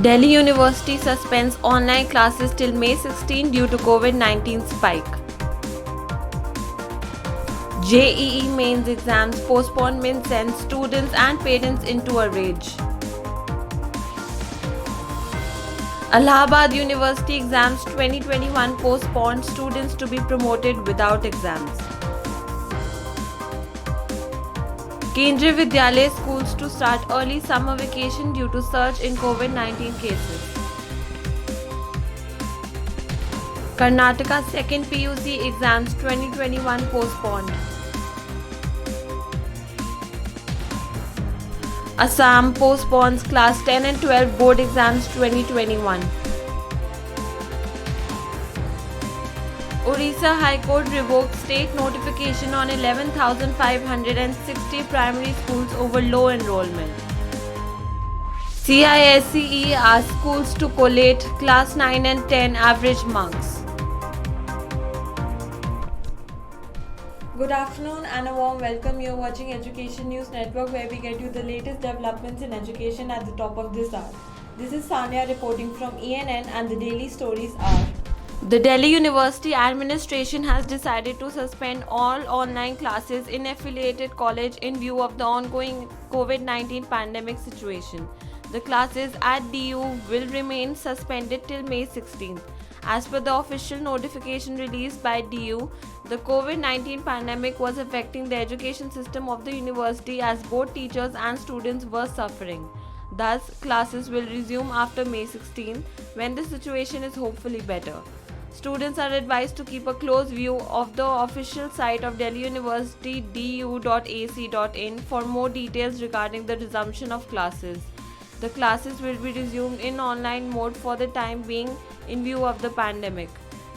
Delhi University suspends online classes till May 16 due to COVID-19 spike. JEE mains exams postponement sends students and parents into a rage. Allahabad University exams 2021 postponed, students to be promoted without exams. Kendriya Vidyalaya schools to start early summer vacation due to surge in COVID-19 cases. Karnataka second PUC exams 2021 postponed. Assam postpones class 10 and 12 board exams 2021. Orissa High Court revoked state notification on 11,560 primary schools over low enrollment. CISCE asked schools to collate class 9 and 10 average marks. Good afternoon and a warm welcome. You are watching Education News Network, where we get you the latest developments in education at the top of this hour. This is Sanya reporting from ENN, and the daily stories are: the Delhi University administration has decided to suspend all online classes in affiliated college in view of the ongoing COVID-19 pandemic situation. The classes at DU will remain suspended till May 16th. As per the official notification released by DU, the COVID-19 pandemic was affecting the education system of the university, as both teachers and students were suffering. Thus, classes will resume after May 16, when the situation is hopefully better. Students are advised to keep a close view of the official site of Delhi University du.ac.in for more details regarding the resumption of classes. The classes will be resumed in online mode for the time being in view of the pandemic.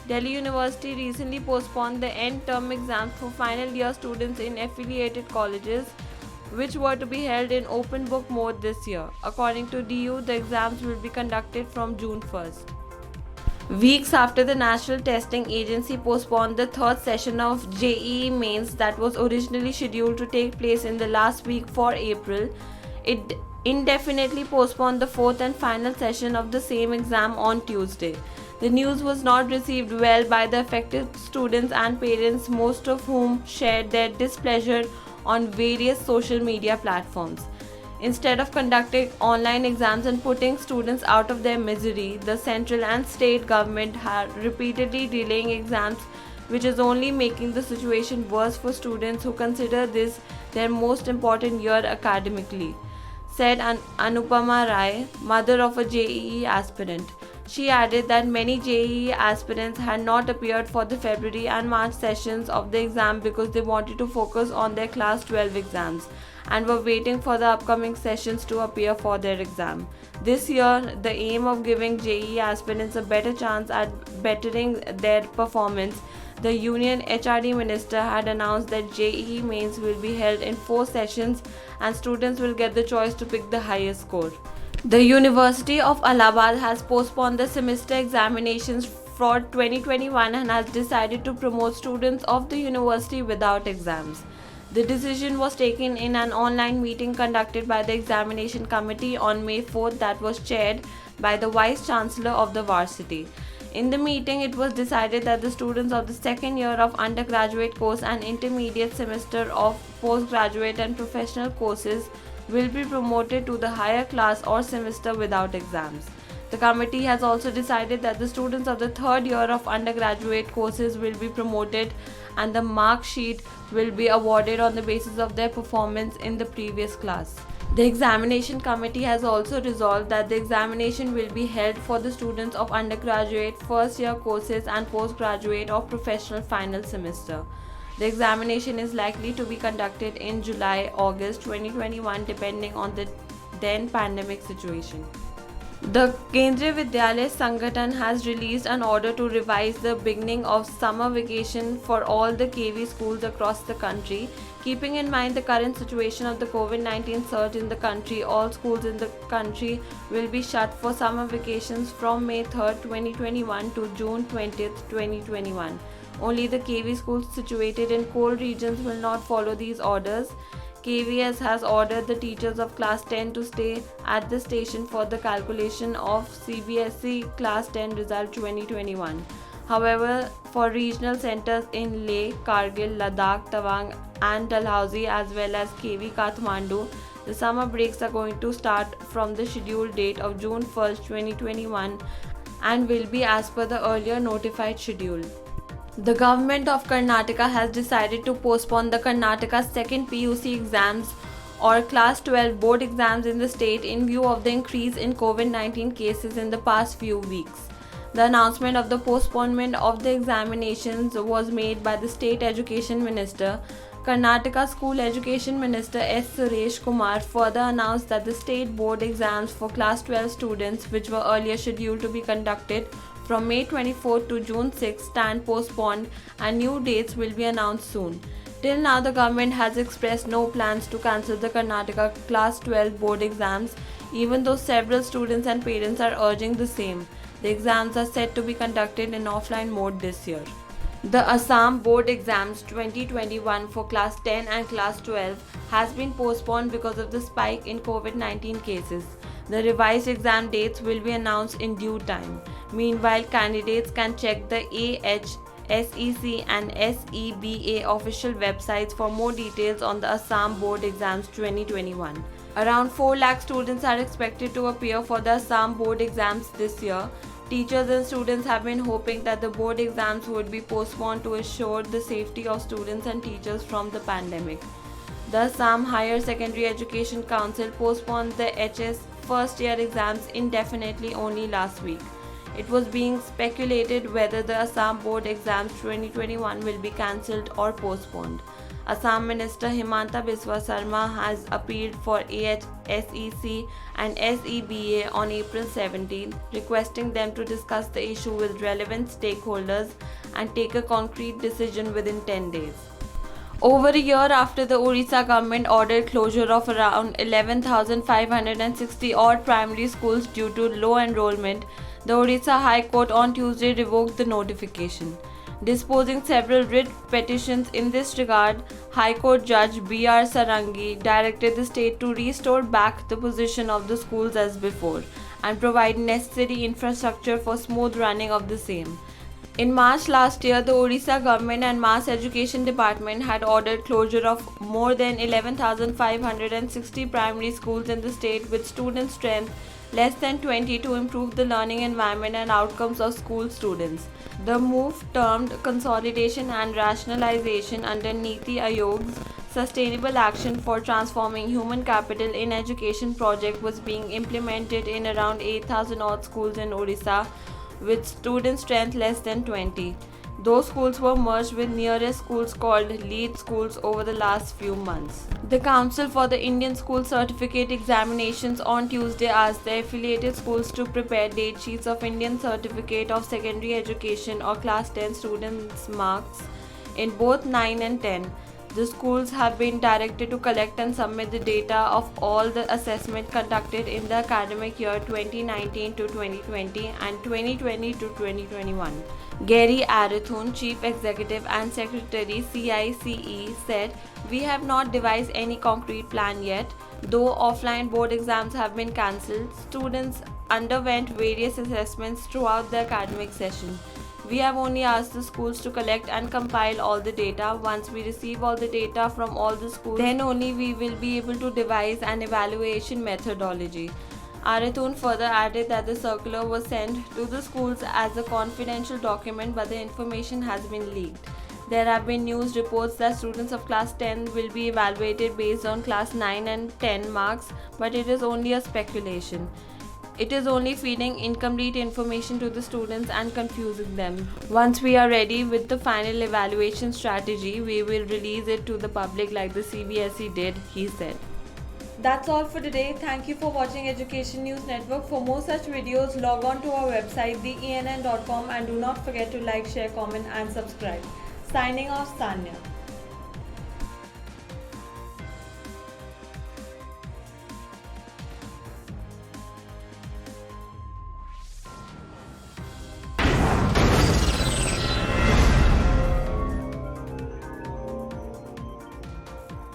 Delhi University recently postponed the end-term exams for final year students in affiliated colleges, which were to be held in open book mode this year. According to DU, the exams will be conducted from June 1st. Weeks after the National Testing Agency postponed the third session of JEE mains that was originally scheduled to take place in the last week for April, it indefinitely postponed the fourth and final session of the same exam on Tuesday. The news was not received well by the affected students and parents, most of whom shared their displeasure on various social media platforms. Instead of conducting online exams and putting students out of their misery, the central and state government are repeatedly delaying exams, which is only making the situation worse for students who consider this their most important year academically, said Anupama Rai, mother of a JEE aspirant. She added that many JEE aspirants had not appeared for the February and March sessions of the exam because they wanted to focus on their Class 12 exams and were waiting for the upcoming sessions to appear for their exam. This year, the aim of giving JEE aspirants a better chance at bettering their performance, the Union HRD Minister had announced that JEE mains will be held in 4 sessions and students will get the choice to pick the highest score. The University of Allahabad has postponed the semester examinations for 2021 and has decided to promote students of the university without exams. The decision was taken in an online meeting conducted by the examination committee on May 4th that was chaired by the Vice Chancellor of the varsity. In the meeting, it was decided that the students of the second year of undergraduate course and intermediate semester of postgraduate and professional courses will be promoted to the higher class or semester without exams. The committee has also decided that the students of the third year of undergraduate courses will be promoted and the mark sheet will be awarded on the basis of their performance in the previous class. The examination committee has also resolved that the examination will be held for the students of undergraduate first year courses and postgraduate or professional final semester. The examination is likely to be conducted in July-August 2021 depending on the then pandemic situation. The Kendriya Vidyalaya Sangathan has released an order to revise the beginning of summer vacation for all the KV schools across the country. Keeping in mind the current situation of the COVID-19 surge in the country, all schools in the country will be shut for summer vacations from May 3rd, 2021 to June 20th, 2021. Only the KV schools situated in cold regions will not follow these orders. KVS has ordered the teachers of class 10 to stay at the station for the calculation of CBSE class 10 result 2021. However, for regional centers in Leh, Kargil, Ladakh, Tawang and Dalhousie as well as KV Kathmandu, the summer breaks are going to start from the scheduled date of June 1st, 2021 and will be as per the earlier notified schedule. The government of Karnataka has decided to postpone the Karnataka second PUC exams or class 12 board exams in the state in view of the increase in COVID-19 cases in the past few weeks. The announcement of the postponement of the examinations was made by the State Education Minister. Karnataka School Education Minister S. Suresh Kumar further announced that the state board exams for class 12 students, which were earlier scheduled to be conducted from May 24 to June 6, stand postponed and new dates will be announced soon. Till now, the government has expressed no plans to cancel the Karnataka class 12 board exams, even though several students and parents are urging the same. The exams are set to be conducted in offline mode this year. The Assam Board Exams 2021 for Class 10 and Class 12 has been postponed because of the spike in COVID-19 cases. The revised exam dates will be announced in due time. Meanwhile, candidates can check the AHSEC and SEBA official websites for more details on the Assam Board Exams 2021. Around 4 lakh students are expected to appear for the Assam Board Exams this year. Teachers and students have been hoping that the board exams would be postponed to ensure the safety of students and teachers from the pandemic. The Assam Higher Secondary Education Council postponed the HS first year exams indefinitely only last week. It was being speculated whether the Assam Board Exams 2021 will be cancelled or postponed. Assam Minister Himanta Biswa Sarma has appealed for AHSEC and SEBA on April 17, requesting them to discuss the issue with relevant stakeholders and take a concrete decision within 10 days. Over a year after the Odisha government ordered closure of around 11,560 odd primary schools due to low enrollment, the Odisha High Court on Tuesday revoked the notification. Disposing several writ petitions in this regard, High Court Judge B.R. Sarangi directed the state to restore back the position of the schools as before and provide necessary infrastructure for smooth running of the same. In March last year, the Odisha government and Mass Education Department had ordered closure of more than 11,560 primary schools in the state with student strength less than 20 to improve the learning environment and outcomes of school students. The move, termed Consolidation and Rationalization under Niti Aayog's Sustainable Action for Transforming Human Capital in Education project, was being implemented in around 8,000 odd schools in Odisha with student strength less than 20. Those schools were merged with nearest schools called lead schools over the last few months. The Council for the Indian School Certificate Examinations on Tuesday asked the affiliated schools to prepare date sheets of Indian Certificate of Secondary Education or Class 10 students' marks in both 9 and 10. The schools have been directed to collect and submit the data of all the assessment conducted in the academic year 2019 to 2020 and 2020 to 2021. Gary Arathun, Chief Executive and Secretary CICE, said, "We have not devised any concrete plan yet. Though offline board exams have been cancelled, students underwent various assessments throughout the academic session. We have only asked the schools to collect and compile all the data. Once we receive all the data from all the schools, then only we will be able to devise an evaluation methodology." Arathun further added that the circular was sent to the schools as a confidential document, but the information has been leaked. There have been news reports that students of class 10 will be evaluated based on class 9 and 10 marks, but it is only a speculation. It is only feeding incomplete information to the students and confusing them. Once we are ready with the final evaluation strategy, we will release it to the public like the CBSE did, he said. That's all for today. Thank you for watching Education News Network. For more such videos, log on to our website theENN.com and do not forget to like, share, comment and subscribe. Signing off, Sanya.